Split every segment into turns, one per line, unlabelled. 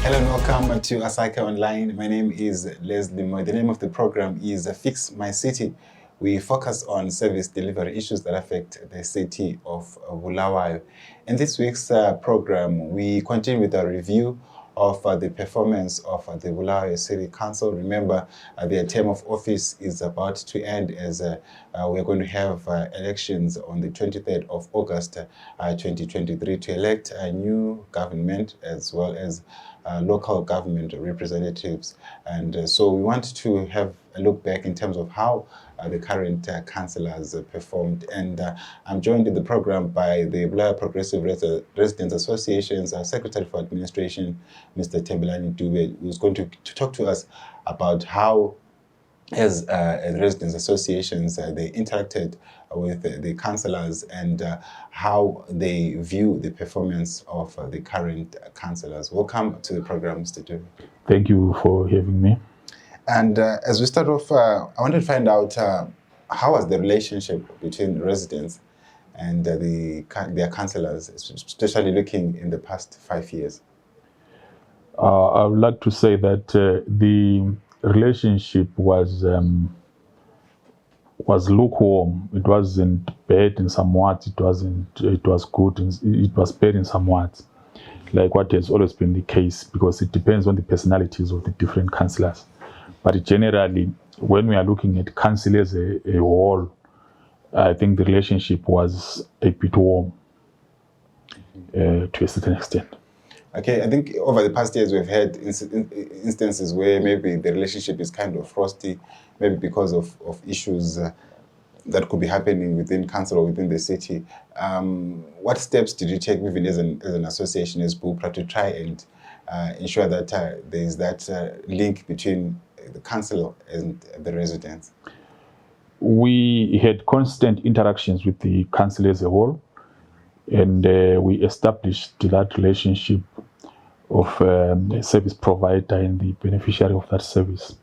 Hello and welcome to Asaka Online. My name is Lesley Moyo. The name of the program is Fix My City. We focus on service delivery issues that affect the city of Bulawayo. In this week's program, we continue with a review of the performance of the Bulawayo City Council. Remember, their term of office is about to end as we're going to have elections on the 23rd of August 2023 to elect a new government as well as local government representatives. And so we want to have a look back in terms of how the current councillors performed. And I'm joined in the program by the Bulawayo Progressive Residents Association's Secretary for Administration, Mr. Thembelani Dube, who's going to talk to us about how, as residents associations, they interacted with the councillors and how they view the performance of the current councillors. Welcome to the program, Mr. Dube.
Thank you for having me.
And as we start off, I wanted to find out how was the relationship between residents and their councillors, especially looking in the past 5 years?
I would like to say that the relationship was lukewarm. It wasn't bad in some words. It was good. It was bad in some words, like what has always been the case, because it depends on the personalities of the different councillors. But generally, when we are looking at council as a whole, I think the relationship was a bit warm to a certain extent.
Okay, I think over the past years we've had instances where maybe the relationship is kind of frosty, maybe because of issues that could be happening within council or within the city. What steps did you take, even as an association, as BPRA, to try and ensure that there is that link between the council and the residents?
We had constant interactions with the council as a whole, and we established that relationship of a service provider and the beneficiary of that service.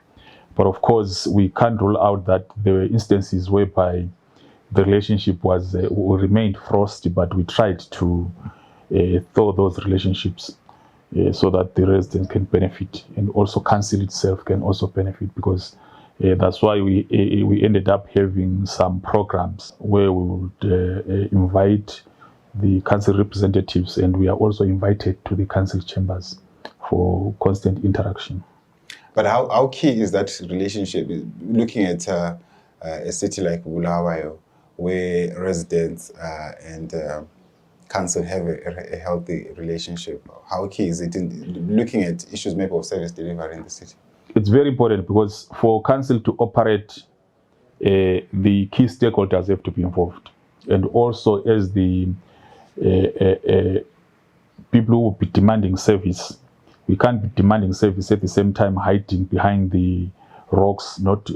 But of course, we can't rule out that there were instances whereby the relationship was remained frosty, but we tried to thaw those relationships so that the residents can benefit, and also council itself can also benefit, because that's why we ended up having some programs where we would invite the council representatives, and we are also invited to the council chambers for constant interaction.
But how key is that relationship? Looking at a city like Bulawayo, where residents and council have a healthy relationship, how key is it in looking at issues maybe of service delivery in the city? It's
very important, because for council to operate, the key stakeholders have to be involved, and also as the people who will be demanding service. We can't be demanding service at the same time hiding behind the rocks, not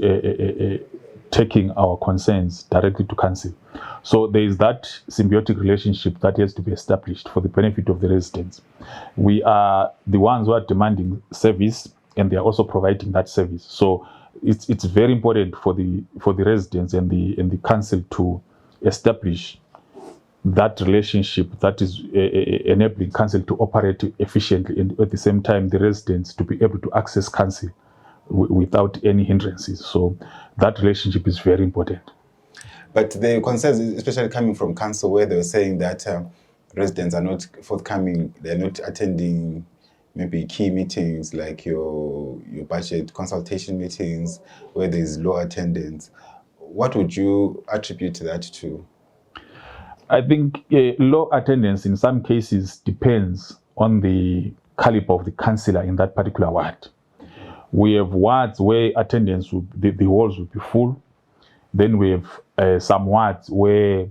taking our concerns directly to council. So there is that symbiotic relationship that has to be established for the benefit of the residents. We are the ones who are demanding service, and they are also providing that service. So it's very important for the residents and the council to establish that relationship that is enabling council to operate efficiently, and at the same time the residents to be able to access council without any hindrances. So that relationship is very important.
But the concerns, especially coming from council, where they were saying that residents are not forthcoming, they're not attending maybe key meetings like your budget consultation meetings, where there's low attendance. What would you attribute that to?
I think low attendance in some cases depends on the caliber of the councillor in that particular ward. We have wards where attendance, the halls will be full. Then we have some wards where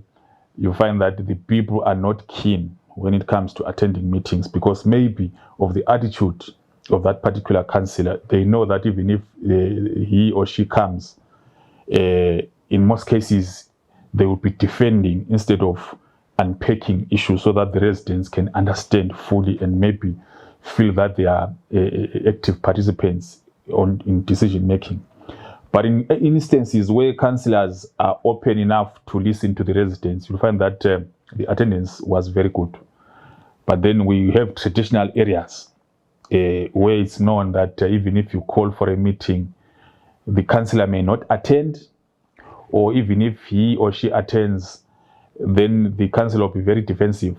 you find that the people are not keen when it comes to attending meetings, because maybe of the attitude of that particular councillor. They know that even if he or she comes, in most cases, they will be defending instead of unpacking issues so that the residents can understand fully and maybe feel that they are active participants in decision making. But in instances where councillors are open enough to listen to the residents, you'll find that the attendance was very good. But then we have traditional areas where it's known that even if you call for a meeting, the councillor may not attend, or even if he or she attends, then the councillor will be very defensive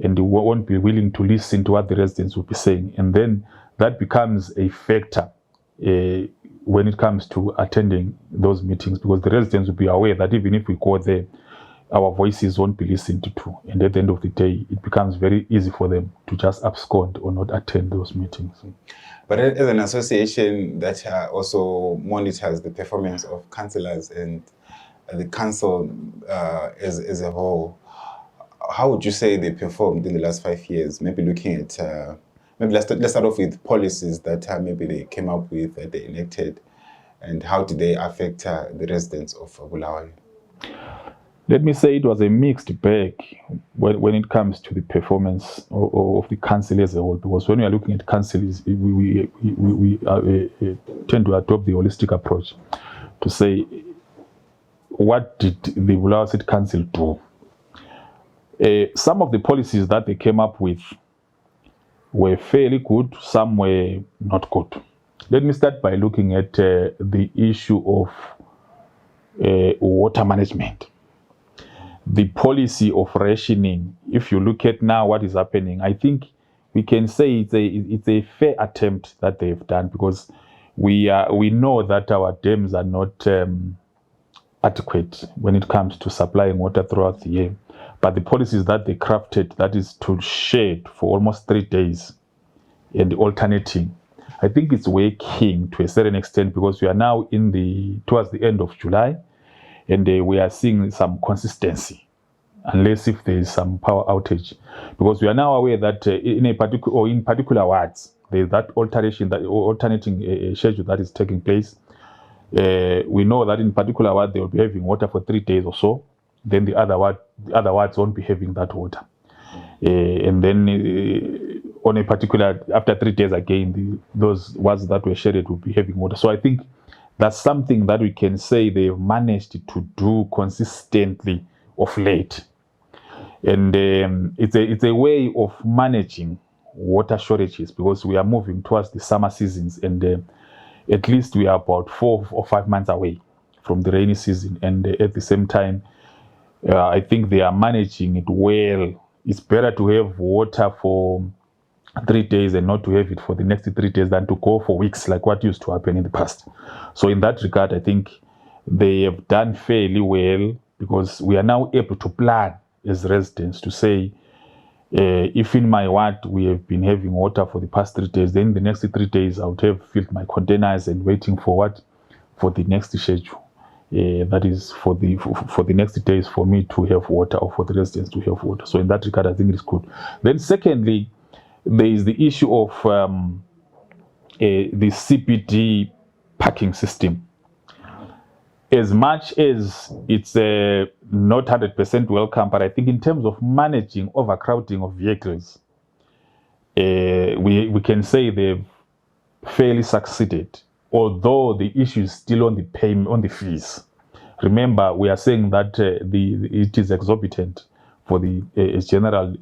and they won't be willing to listen to what the residents will be saying. And then that becomes a factor when it comes to attending those meetings, because the residents will be aware that even if we go there, our voices won't be listened to. And at the end of the day, it becomes very easy for them to just abscond or not attend those meetings.
But as an association that also monitors the performance of councillors and the council as a whole, how would you say they performed in the last 5 years? Maybe looking at, maybe let's start off with policies that maybe they came up with, that they enacted, and how did they affect the residents of Bulawayo?
Let me say it was a mixed bag when it comes to the performance of the council as a whole, because when we are looking at councils, we tend to adopt the holistic approach to say, what did the Bulawayo City Council do? Some of the policies that they came up with were fairly good, some were not good. Let me start by looking at the issue of water management. The policy of rationing, if you look at now what is happening, I think we can say it's a fair attempt that they've done, because we know that our dams are not adequate when it comes to supplying water throughout the year. But the policies that they crafted, that is to shade for almost 3 days and alternating, I think it's working to a certain extent, because we are now towards the end of July, and we are seeing some consistency, unless if there is some power outage, because we are now aware that in particular wards, there is that alternating schedule that is taking place. We know that in particular ward they will be having water for 3 days or so. Then the other wards won't be having that water, and then on a particular, after 3 days again, those wards that were shaded will be having water. So I think that's something that we can say they've managed to do consistently of late. And it's a way of managing water shortages, because we are moving towards the summer seasons, and at least we are about 4 or 5 months away from the rainy season. And at the same time, I think they are managing it well. It's better to have water for 3 days and not to have it for the next 3 days than to go for weeks like what used to happen in the past. So in that regard, I think they have done fairly well, because we are now able to plan as residents to say, if in my ward we have been having water for the past 3 days, then the next 3 days I would have filled my containers and waiting for what? For the next schedule. That is for the next days for me to have water, or for the residents to have water. So in that regard, I think it's good. Then secondly, there is the issue of the CPD parking system. As much as it's not 100% welcome, but I think in terms of managing overcrowding of vehicles, we can say they've fairly succeeded, although the issue is still on the payment, on the fees. Remember, we are saying that it is exorbitant for the general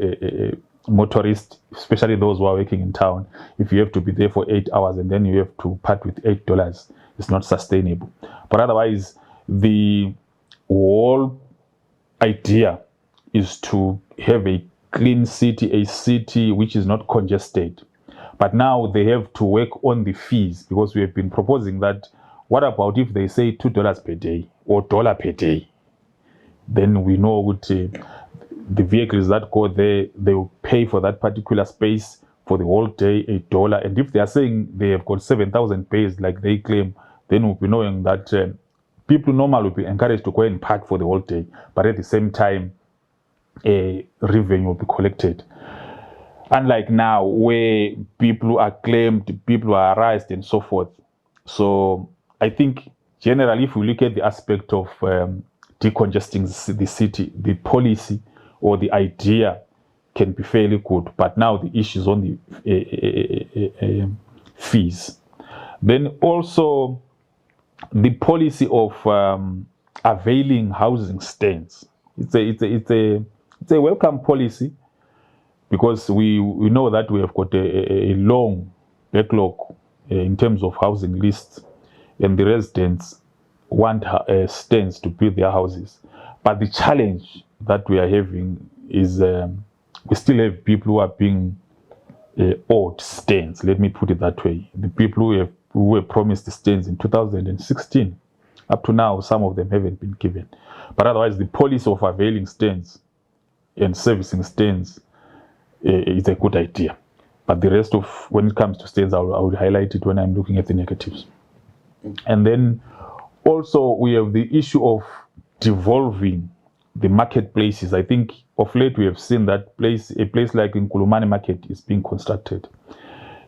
motorist, especially those who are working in town. If you have to be there for 8 hours and then you have to part with $8, it's not sustainable. But otherwise, the whole idea is to have a clean city, a city which is not congested. But now they have to work on the fees, because we have been proposing that, what about if they say $2 per day or $1 per day? Then we know what the vehicles that go there, they will pay for that particular space for the whole day, $1. And if they are saying they have got 7,000 pays like they claim, then we'll be knowing that people normally will be encouraged to go and park for the whole day, but at the same time, revenue will be collected. Unlike now, where people are claimed, people are harassed, and so forth. So I think generally, if we look at the aspect of decongesting the city, the policy or the idea can be fairly good. But now the issue is on the fees. Then also the policy of availing housing stands. It's a welcome policy, because we know that we have got a long backlog in terms of housing lists, and the residents want stands to build their houses. But the challenge that we are having is we still have people who are being owed stands. Let me put it that way. The people who were promised stands in 2016, up to now, some of them haven't been given. But otherwise, the policy of availing stands and servicing stands is a good idea. But the rest of, when it comes to stands, I would highlight it when I'm looking at the negatives. And then also we have the issue of devolving the marketplaces. I think of late we have seen that a place like in Kulumani Market is being constructed.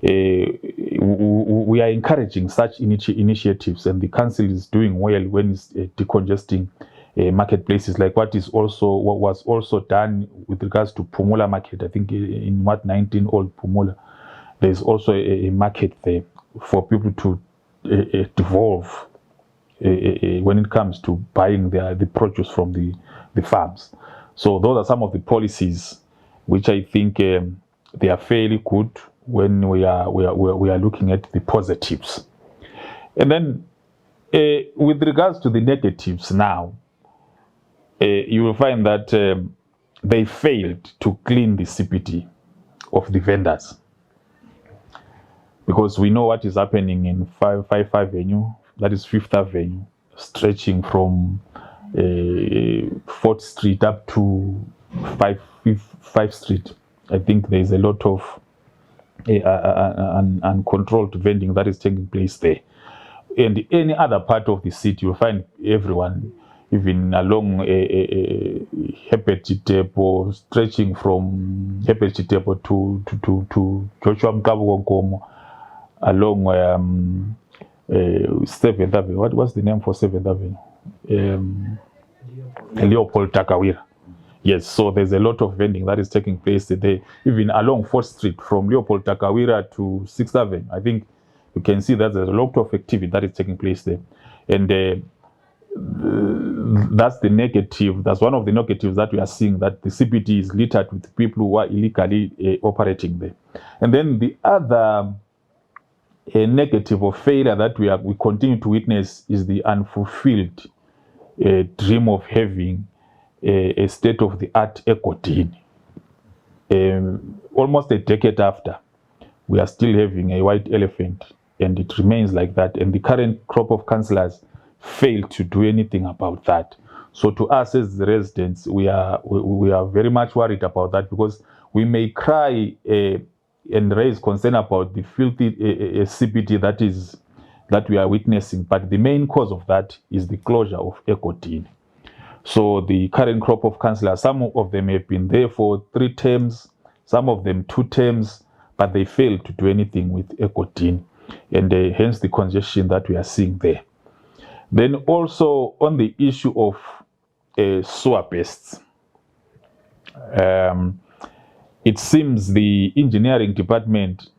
We are encouraging such initiatives, and the council is doing well when it's decongesting marketplaces, like what was also done with regards to Pumula Market. I think in 19 Old Pumula, there's also a market there for people to devolve when it comes to buying the produce from the farms. So those are some of the policies which I think they are fairly good when we are looking at the positives. And then with regards to the negatives now, you will find that they failed to clean the CPT of the vendors, because we know what is happening in 5 Avenue, that is 5th Avenue, stretching from 4th Street up to 5 Street. I think there is a lot of uncontrolled vending that is taking place there. And any other part of the city, you'll find everyone, even along Hepetitepo, stretching from Hepetitepo to Joshua Mkabu, along 7th Avenue. What's the name for 7th Avenue? Leopold Takawira. Yes, so there's a lot of vending that is taking place today, even along 4th Street from Leopold Takawira to 6th Avenue. I think you can see that there's a lot of activity that is taking place there. And that's the negative. That's one of the negatives that we are seeing, that the CPT is littered with people who are illegally operating there. And then the other negative or failure that we continue to witness is the unfulfilled dream of having a state-of-the-art eco-tin. Almost a decade after, we are still having a white elephant, and it remains like that. And the current crop of councillors fail to do anything about that. So to us as the residents, we are very much worried about that, because we may cry and raise concern about the filthy CPT that we are witnessing, but the main cause of that is the closure of eco-tin. So the current crop of councillors, some of them have been there for 3 terms, some of them 2 terms, but they failed to do anything with eco-tin, and hence the congestion that we are seeing there. Then also on the issue of sewer pests, it seems the engineering department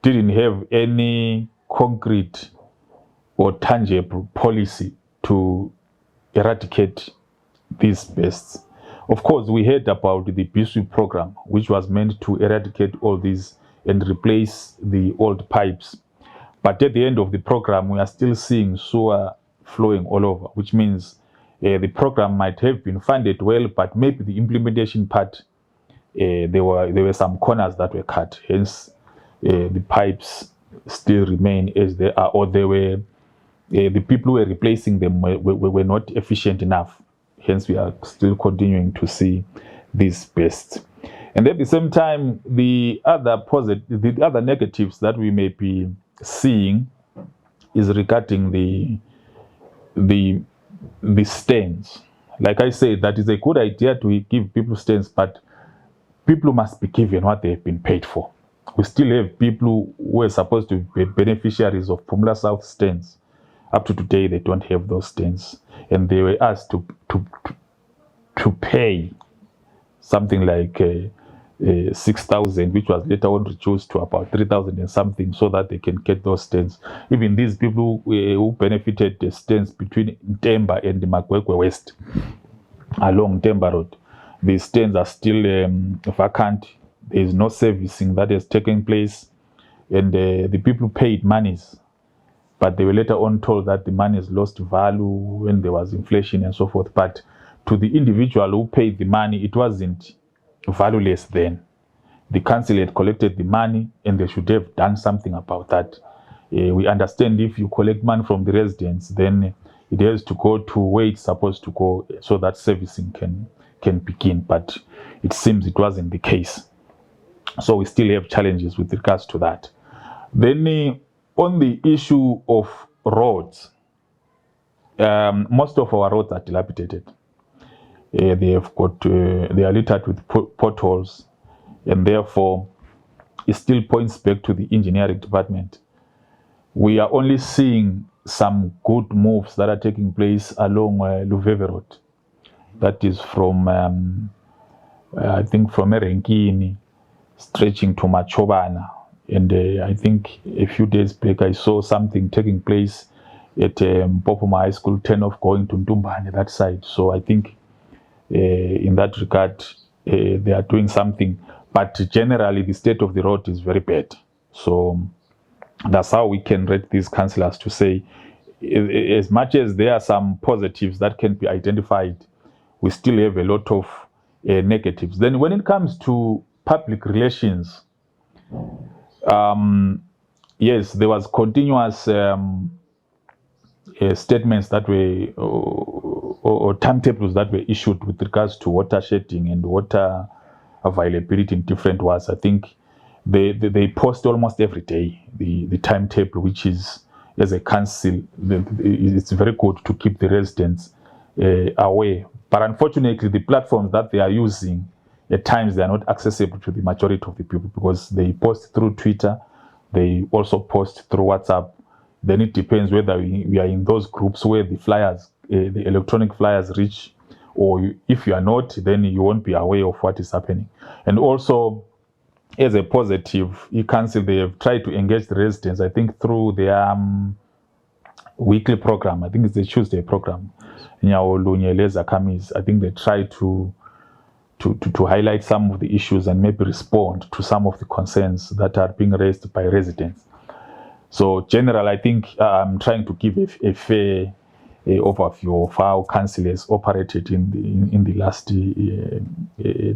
didn't have any concrete or tangible policy to eradicate these pests. Of course, we heard about the BPRA program, which was meant to eradicate all these and replace the old pipes. But at the end of the program, we are still seeing sewer flowing all over, which means the program might have been funded well, but maybe the implementation part, there were some corners that were cut. Hence, the pipes still remain as they are, or they were the people who were replacing them were not efficient enough. Hence, we are still continuing to see these pests. And at the same time, the other negatives that we may be seeing is regarding the stands. Like I said, that is a good idea to give people stands, but people must be given what they have been paid for. We still have people who are supposed to be beneficiaries of Pumula South stands. Up to today, they don't have those stands, and they were asked to pay something like 6,000, which was later on reduced to about 3,000 and something, so that they can get those stands. Even these people who benefited the stands between Temba and the Makwekwe West along Temba Road, the stands are still vacant. There is no servicing that has taken place. and the people paid monies, but they were later on told that the money has lost value when there was inflation and so forth. But to the individual who paid the money, it wasn't valueless then. The council had collected the money and they should have done something about that. We understand if you collect money from the residents, then it has to go to where it's supposed to go so that servicing can begin. But it seems it wasn't the case. So we still have challenges with regards to that. Then on the issue of roads, most of our roads are dilapidated. They are littered with potholes, and therefore it still points back to the engineering department. We are only seeing some good moves that are taking place along Luveve Road. That is from, I think, from Erenkini, stretching to Machobana. And I think a few days back I saw something taking place at Popoma High School, 10 off going to Ndumbane, that side. So I think in that regard, they are doing something. But generally, the state of the road is very bad. So that's how we can rate these councillors to say, as much as there are some positives that can be identified, we still have a lot of negatives. Then when it comes to public relations, yes, there was continuous statements that were or timetables that were issued with regards to water shedding and water availability in different wards. I think they post almost every day the timetable, which is, as a council, it's very good to keep the residents aware. But unfortunately, the platforms that they are using, at times they are not accessible to the majority of the people because they post through Twitter, they also post through WhatsApp. Then it depends whether we are in those groups where the flyers, the electronic flyers reach, or if you are not, then you won't be aware of what is happening. And also, as a positive, council, they have tried to engage the residents, I think, through their weekly program. I think it's the Tuesday program. I think they try to highlight some of the issues and maybe respond to some of the concerns that are being raised by residents. So, general, I think I'm trying to give a fair overview of how council has operated in the last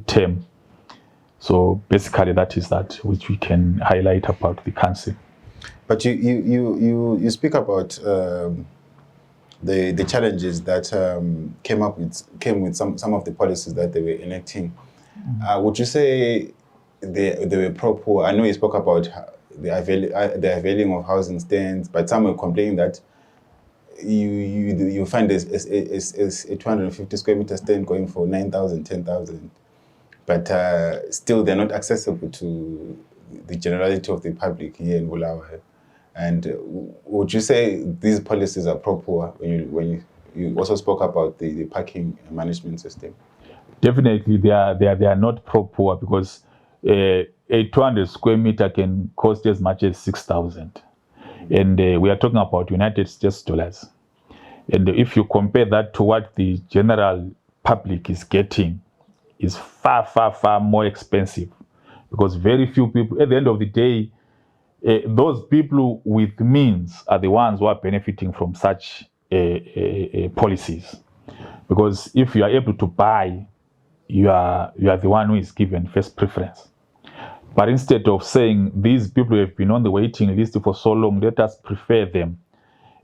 term. So basically, that is that which we can highlight about the council.
But you speak about the challenges that came with some of the policies that they were enacting. Would you say they were pro-poor? I know you spoke about the availing of housing stands, but some were complaining that you find a 250 square meter stand going for 9,000, 10,000, but still they're not accessible to the generality of the public here in Bulawayo. And would you say these policies are pro-poor when you also spoke about the parking management system?
Definitely, they are not pro-poor because a 200 square meter can cost as much as 6,000. And we are talking about United States dollars. And if you compare that to what the general public is getting, is far, far, far more expensive because very few people, at the end of the day, those people with means are the ones who are benefiting from such policies. Because if you are able to buy, you are the one who is given first preference. But instead of saying these people have been on the waiting list for so long, let us prefer them.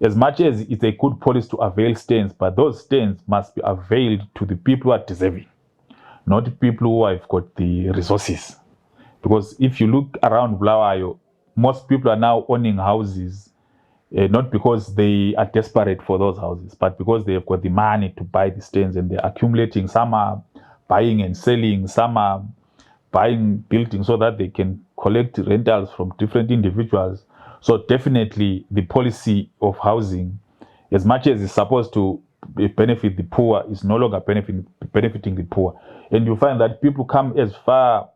As much as it's a good policy to avail stands, but those stands must be availed to the people who are deserving, not people who have got the resources. Because if you look around Bulawayo, most people are now owning houses, not because they are desperate for those houses, but because they have got the money to buy the stands and they're accumulating. Some are buying and selling, some are buying buildings so that they can collect rentals from different individuals. So definitely the policy of housing, as much as it's supposed to benefit the poor, is no longer benefiting the poor. And you find that people come as far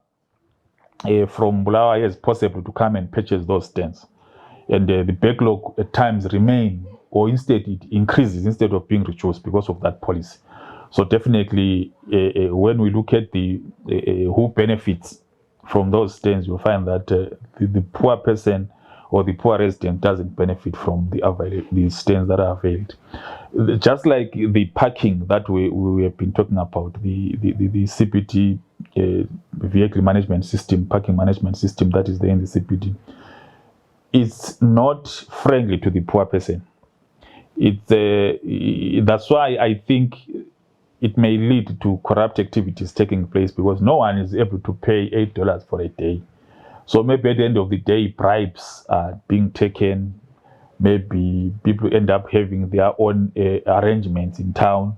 from Bulawayo as possible to come and purchase those stands. And the backlog at times remain, or instead it increases instead of being reduced because of that policy. So definitely when we look at the who benefits, from those stands, you'll find that the poor person or the poor resident doesn't benefit from the stands that are availed. Just like the parking that we have been talking about, the CPT vehicle management system, parking management system that is there in the CPT, it's not friendly to the poor person. That's why I think it may lead to corrupt activities taking place, because no one is able to pay $8 for a day. So maybe at the end of the day, bribes are being taken. Maybe people end up having their own arrangements in town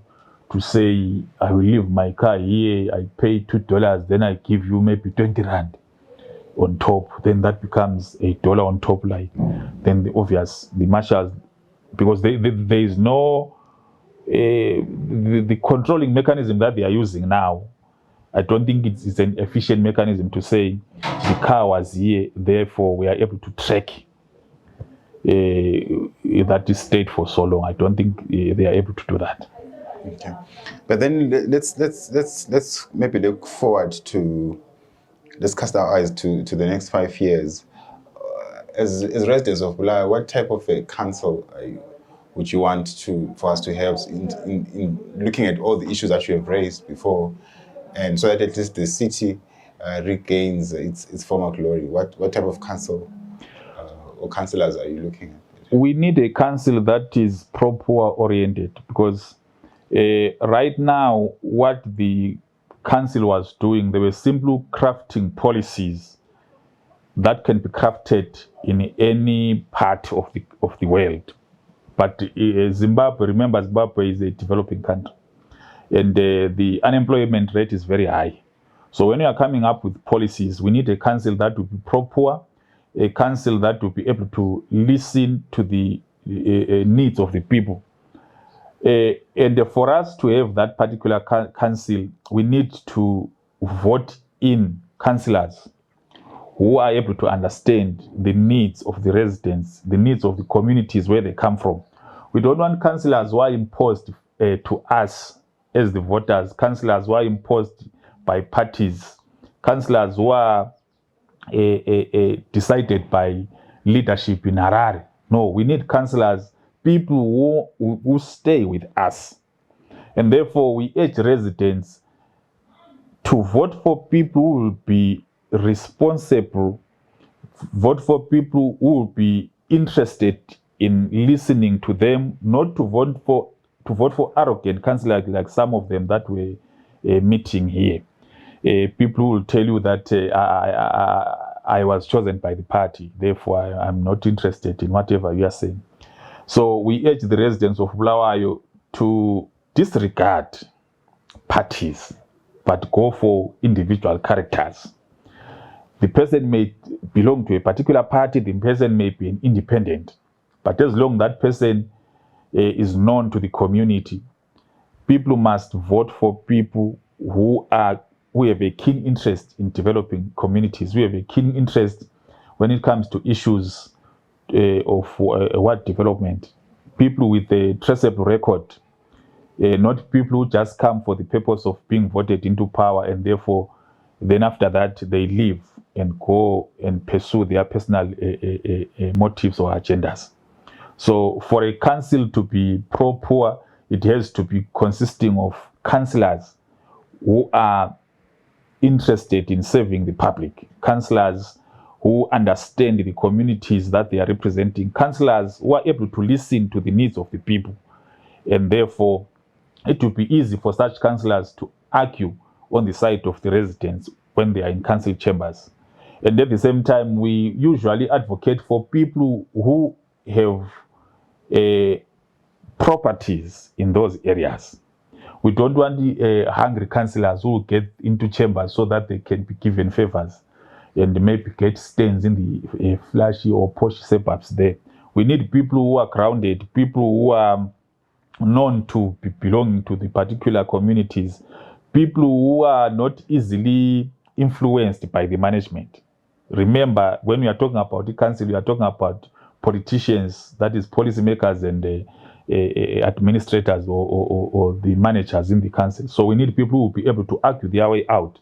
to say, I will leave my car here, I pay $2, then I give you maybe 20 Rand on top. Then that becomes $1 on top. Like, then the marshals, because there is no the controlling mechanism that they are using now. I don't think it's an efficient mechanism to say the car was here, therefore we are able to track that is stayed for so long. I don't think they are able to do that.
Okay, but then let's maybe look forward to, let's cast our eyes to the next 5 years. As residents of Bulawayo, what type of a council would you want for us to have in looking at all the issues that you have raised before, and so that at least the city regains its former glory? What type of council or councillors are you looking at?
We need a council that is pro-poor oriented, because right now what the council was doing, they were simply crafting policies that can be crafted in any part of the world. But Zimbabwe, remember, Zimbabwe is a developing country, and the unemployment rate is very high. So when we are coming up with policies, we need a council that will be pro-poor, a council that will be able to listen to the needs of the people. And for us to have that particular council, we need to vote in councillors who are able to understand the needs of the residents, the needs of the communities where they come from. We don't want councillors who are imposed to us as the voters, councillors who are imposed by parties, councillors who are decided by leadership in Harare. No, we need councillors, people who stay with us. And therefore, we urge residents to vote for people who will be responsible, vote for people who will be interested in listening to them, not to vote for arrogant councillors like some of them that were meeting here. People will tell you that I was chosen by the party, therefore I'm not interested in whatever you are saying. So we urge the residents of Bulawayo to disregard parties, but go for individual characters. The person may belong to a particular party, the person may be an independent, but as long as that person is known to the community, people must vote for people who have a keen interest in developing communities, who have a keen interest when it comes to issues of what development. People with a traceable record, not people who just come for the purpose of being voted into power and therefore then after that they leave and go and pursue their personal motives or agendas. So for a council to be pro-poor, it has to be consisting of councillors who are interested in serving the public, councillors who understand the communities that they are representing, councillors who are able to listen to the needs of the people. And therefore, it will be easy for such councillors to argue on the side of the residents when they are in council chambers. And at the same time, we usually advocate for people who have properties in those areas. We don't want hungry councillors who get into chambers so that they can be given favors and maybe get stains in the flashy or posh suburbs there. We need people who are grounded, people who are known to be belonging to the particular communities, people who are not easily influenced by the management. Remember, when we are talking about the council, we are talking about politicians, that is policymakers and administrators or the managers in the council. So we need people who will be able to argue their way out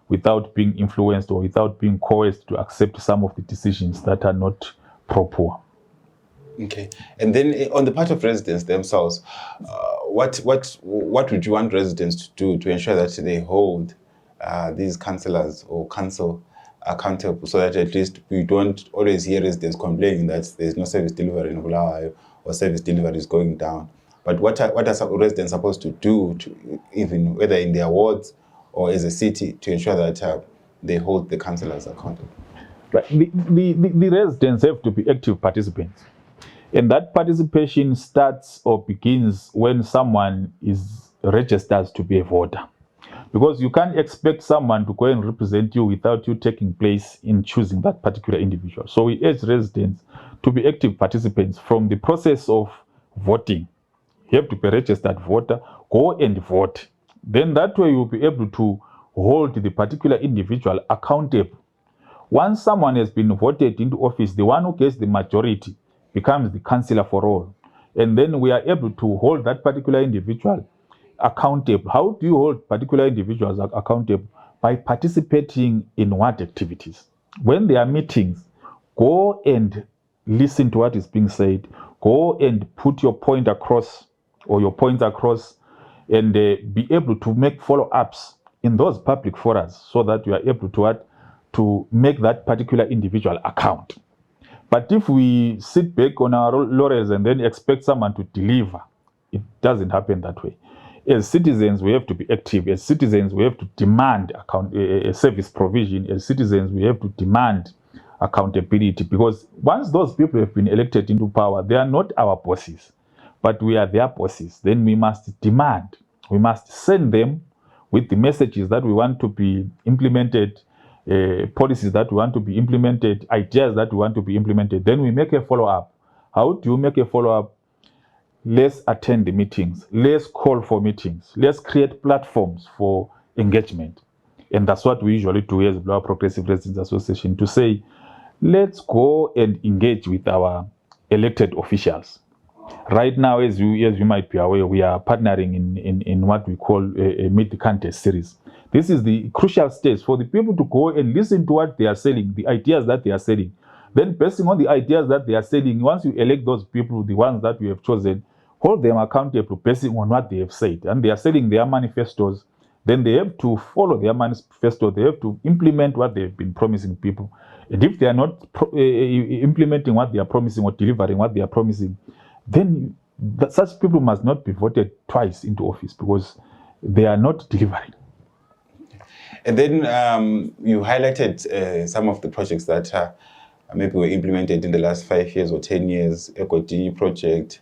without being influenced or without being coerced to accept some of the decisions that are not pro-poor.
Okay, and then on the part of residents themselves, what would you want residents to do to ensure that they hold these councillors or council accountable, so that at least we don't always hear residents complaining that there's no service delivery in Bulawayo or service delivery is going down? But what are some residents supposed to do, to, even whether in their wards or as a city, to ensure that they hold the councillors accountable?
Right. The residents have to be active participants. And that participation starts or begins when someone is registered to be a voter. Because you can't expect someone to go and represent you without you taking place in choosing that particular individual. So we urge residents to be active participants from the process of voting. You have to be a registered voter, go and vote. Then that way you'll be able to hold the particular individual accountable. Once someone has been voted into office, the one who gets the majority becomes the councillor for all. And then we are able to hold that particular individual accountable. How do you hold particular individuals accountable? By participating in what activities? When there are meetings, go and listen to what is being said. Go and put your point across or your points across, and be able to make follow-ups in those public forums so that you are able to make that particular individual account. But if we sit back on our laurels and then expect someone to deliver, it doesn't happen that way. As citizens, we have to be active. As citizens, we have to demand service provision. As citizens, we have to demand accountability, because once those people have been elected into power, they are not our bosses, but we are their bosses. Then we must demand. We must send them with the messages that we want to be implemented, policies that we want to be implemented, ideas that we want to be implemented. Then we make a follow-up. How do you make a follow-up? Let's attend the meetings. Let's call for meetings. Let's create platforms for engagement. And that's what we usually do as Bulawayo Progressive Residents Association, to say, let's go and engage with our elected officials. Right now, as you might be aware, we are partnering in what we call a Meet the Contest series. This is the crucial stage for the people to go and listen to what they are selling, the ideas that they are selling. Then, based on the ideas that they are selling, once you elect those people, the ones that you have chosen, hold them accountable based on what they have said. And they are selling their manifestos. Then they have to follow their manifesto. They have to implement what they've been promising people. And if they are not implementing what they are promising or delivering what they are promising, then such people must not be voted twice into office, because they are not delivering.
And then you highlighted some of the projects that maybe were implemented in the last 5 years or 10 years. Ekoti project.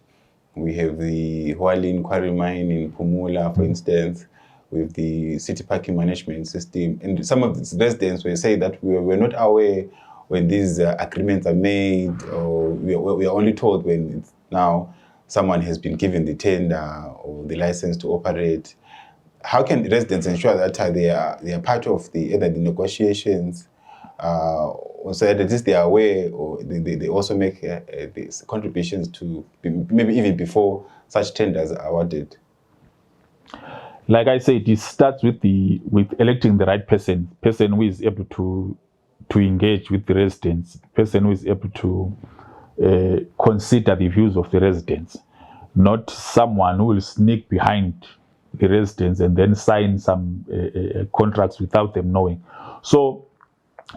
We have the Hualin Quarry Mine in Pumula, for instance, with the city parking management system. And some of the residents were saying that we were not aware when these agreements are made, or we are only told when it's now someone has been given the tender or the license to operate. How can residents ensure that they are part of either the negotiations, so that at least they are aware, or they also make these contributions to maybe even before such tenders are awarded?
Like I said, it starts with electing the right person who is able to engage with the residents, person who is able to consider the views of the residents, not someone who will sneak behind the residents and then sign some contracts without them knowing. So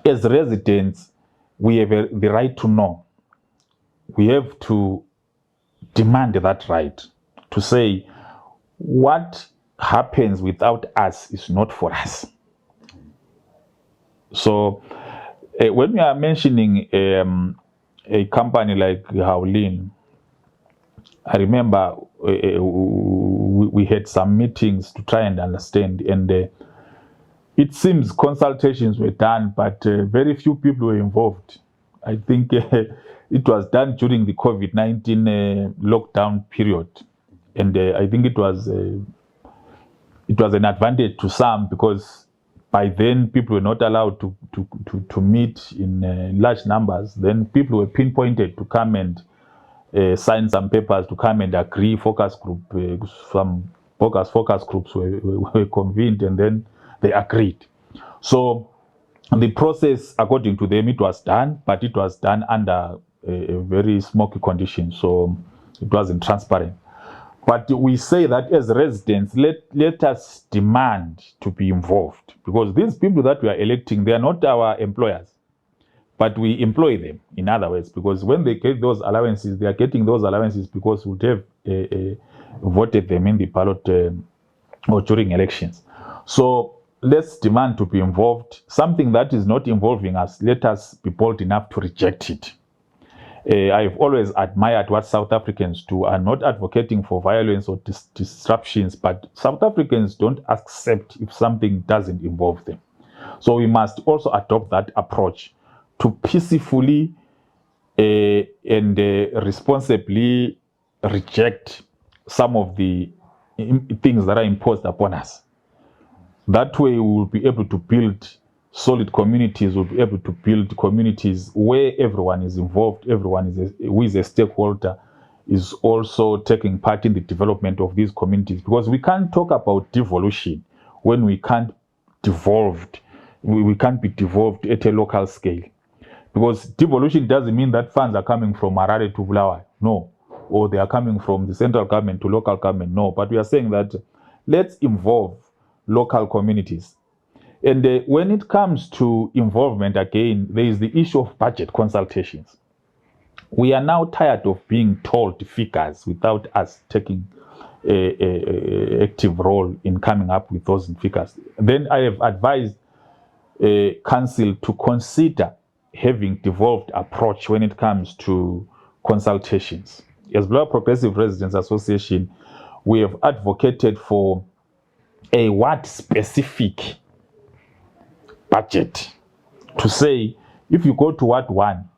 as residents, we have the right to know. We have to demand that right to say, what happens without us is not for us. So when we are mentioning a company like Howlin, I remember we had some meetings to try and understand, and it seems consultations were done, but very few people were involved. I think it was done during the COVID-19 lockdown period, and I think it was an advantage to some, because by then people were not allowed to meet in large numbers. Then people were pinpointed to come and sign some papers, to come and agree. Focus group, some focus groups were convened, and then they agreed. So the process, according to them, it was done, but it was done under a very smoky condition, so it wasn't transparent. But we say that as residents, let us demand to be involved, because these people that we are electing, they are not our employers, but we employ them, in other words, because when they get those allowances, they are getting those allowances because we have voted them in the ballot or during elections. So let's demand to be involved. Something that is not involving us, let us be bold enough to reject it. I've always admired what South Africans do. I'm not advocating for violence or disruptions, but South Africans don't accept if something doesn't involve them. So we must also adopt that approach to peacefully and responsibly reject some of the things that are imposed upon us. That way we will be able to build solid communities, we'll be able to build communities where everyone is involved, everyone who is a stakeholder is also taking part in the development of these communities. Because we can't talk about devolution when we can't devolved, we can't be devolved at a local scale. Because devolution doesn't mean that funds are coming from Harare to Bulawayo, no. Or they are coming from the central government to local government, no. But we are saying that let's involve local communities. And when it comes to involvement, again, there is the issue of budget consultations. We are now tired of being told figures without us taking an active role in coming up with those figures. Then I have advised council to consider having devolved approach when it comes to consultations. As Bulawayo Progressive Residents Association, we have advocated for a what specific budget to say, if you go to Ward 1,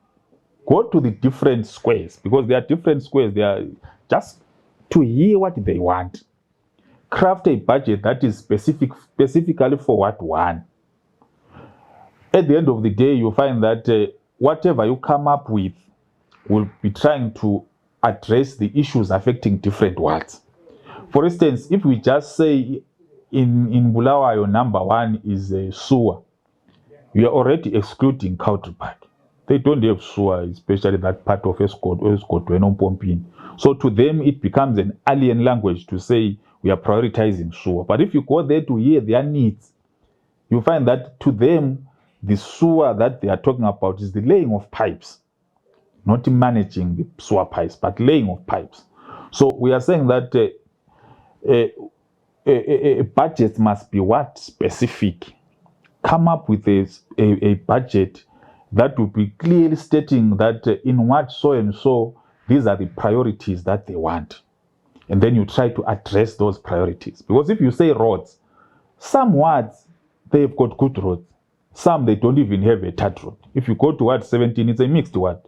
go to the different squares, because there are different squares, they are just to hear what they want. Craft a budget that is specifically for Ward 1. At the end of the day, you'll find that whatever you come up with will be trying to address the issues affecting different wards. For instance, if we just say in Bulawayo, number 1 is sewer, we are already excluding Country Park. They don't have sewer, especially that part of Escort Pompin. So to them, it becomes an alien language to say we are prioritizing sewer. But if you go there to hear their needs, you find that to them, the sewer that they are talking about is the laying of pipes, not managing the sewer pipes, but laying of pipes. So we are saying that a budget must be what specific. Come up with a budget that will be clearly stating that in what so and so, these are the priorities that they want. And then you try to address those priorities. Because if you say roads, some wards, they've got good roads. Some, they don't even have a third road. If you go to Ward 17, it's a mixed ward.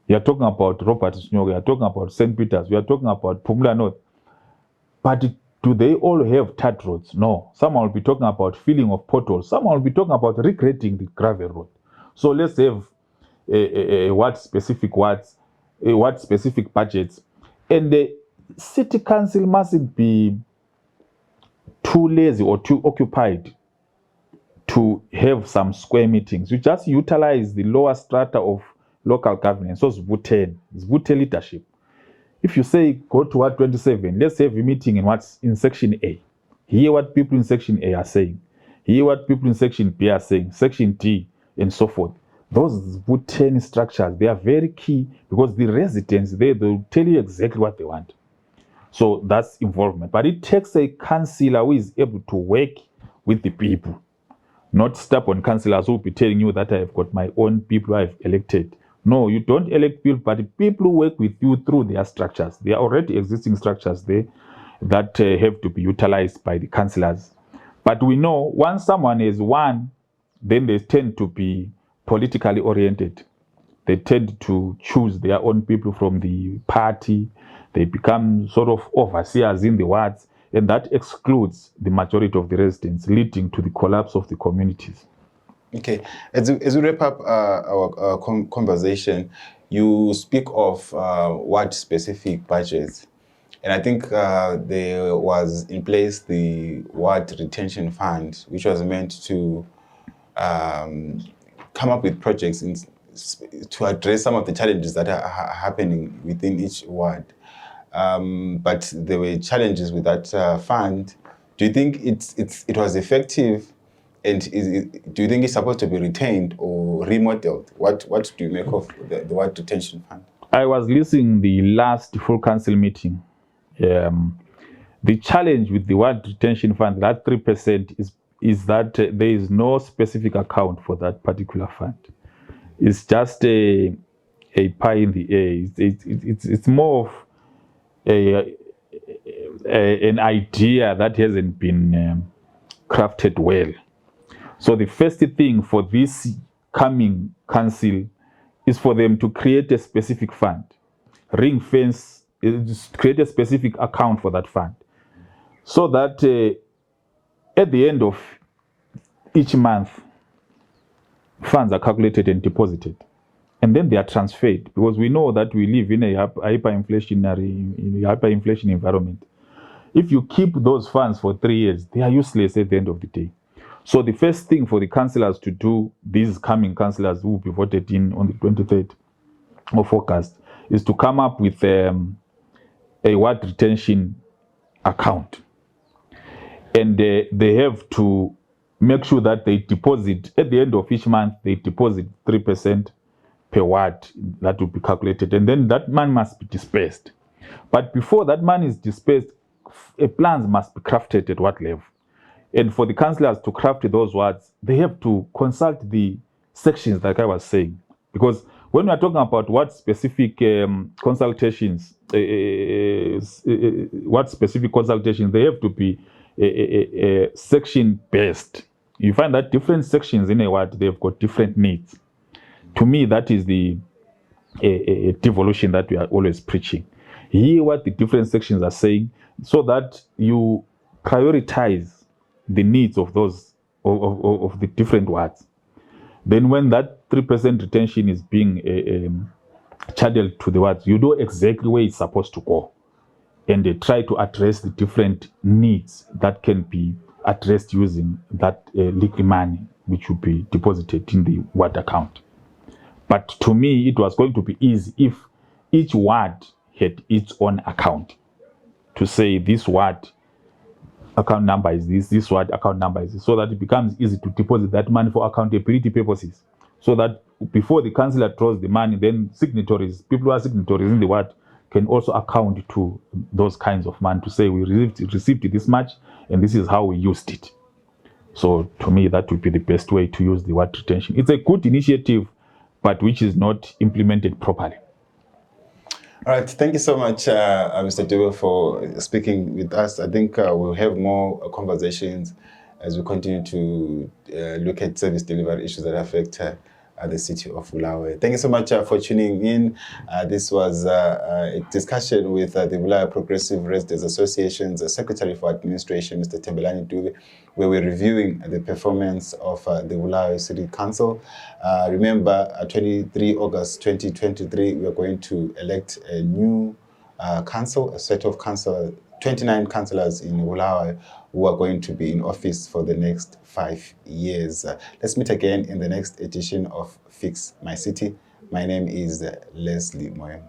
You are talking about Robert Snyogo, you are talking about St. Peter's, we are talking about Pumla North. But do they all have third roads? No. Some will be talking about filling of potholes. Some will be talking about regrading the gravel road. So let's have what specific wards, what specific budgets. And the city council mustn't be too lazy or too occupied to have some square meetings. You just utilize the lower strata of local government. So it's Vute leadership. If you say go to Ward 27, let's have a meeting in Section A. Hear what people in Section A are saying. Hear what people in Section B are saying. Section D, and so forth. Those Vute structures, they are very key because the residents, they'll tell you exactly what they want. So that's involvement. But it takes a councillor who is able to work with the people. Not stubborn councillors who will be telling you that I've got my own people I've elected. No, you don't elect people, but people who work with you through their structures. There are already existing structures there that have to be utilized by the councillors. But we know once someone is won, then they tend to be politically oriented. They tend to choose their own people from the party. They become sort of overseers in the wards, and that excludes the majority of the residents, leading to the collapse of the communities.
Okay, as we wrap up our conversation, you speak of what specific budgets, and I think there was in place the Ward Retention Fund, which was meant to come up with projects to address some of the challenges that are happening within each ward. But there were challenges with that fund. Do you think it was effective? And do you think it's supposed to be retained or remodeled? What do you make of the ward retention fund?
I was listening the last full council meeting. The challenge with the ward retention fund, that 3%, is that there is no specific account for that particular fund. It's just a pie in the air. It's more of an idea that hasn't been crafted well. So the first thing for this coming council is for them to create a specific fund, ring fence, create a specific account for that fund, so that at the end of each month, funds are calculated and deposited, and then they are transferred, because we know that we live in a hyperinflation environment. If you keep those funds for 3 years, they are useless at the end of the day. So the first thing for the councillors to do, these coming councillors who will be voted in on the 23rd of August, is to come up with a ward retention account. And they have to make sure that they deposit, at the end of each month, they deposit 3% per ward. That will be calculated. And then that money must be dispersed. But before that money is dispersed, plans must be crafted at what level. And for the councillors to craft those words, they have to consult the sections, like I was saying. Because when we are talking about what specific consultations, they have to be section-based. You find that different sections in a ward, they've got different needs. To me, that is the devolution that we are always preaching. Hear what the different sections are saying, so that you prioritize the needs of those of the different wards. Then when that 3% retention is being channeled to the wards, you know exactly where it's supposed to go, and they try to address the different needs that can be addressed using that liquid money, which will be deposited in the ward account. But to me, it was going to be easy if each ward had its own account, to say this ward account number is this ward account number is this, so that it becomes easy to deposit that money for accountability purposes. So that before the councillor draws the money, then signatories, people who are signatories in the ward, can also account to those kinds of money, to say we received this much and this is how we used it. So to me, that would be the best way to use the ward retention. It's a good initiative, but which is not implemented properly.
All right, thank you so much, Mr. Dube, for speaking with us. I think we'll have more conversations as we continue to look at service delivery issues that affect the city of Bulawayo. Thank you so much for tuning in. This was a discussion with the Bulawayo Progressive Residents Association's Secretary for Administration, Mr. Thembelani Dube, where we're reviewing the performance of the Bulawayo City Council. Remember, 23 August 2023, we are going to elect a new council, a set of 29 councillors in Bulawayo who are going to be in office for the next 5 years. Let's meet again in the next edition of Fix My City. My name is Lesley Moyo.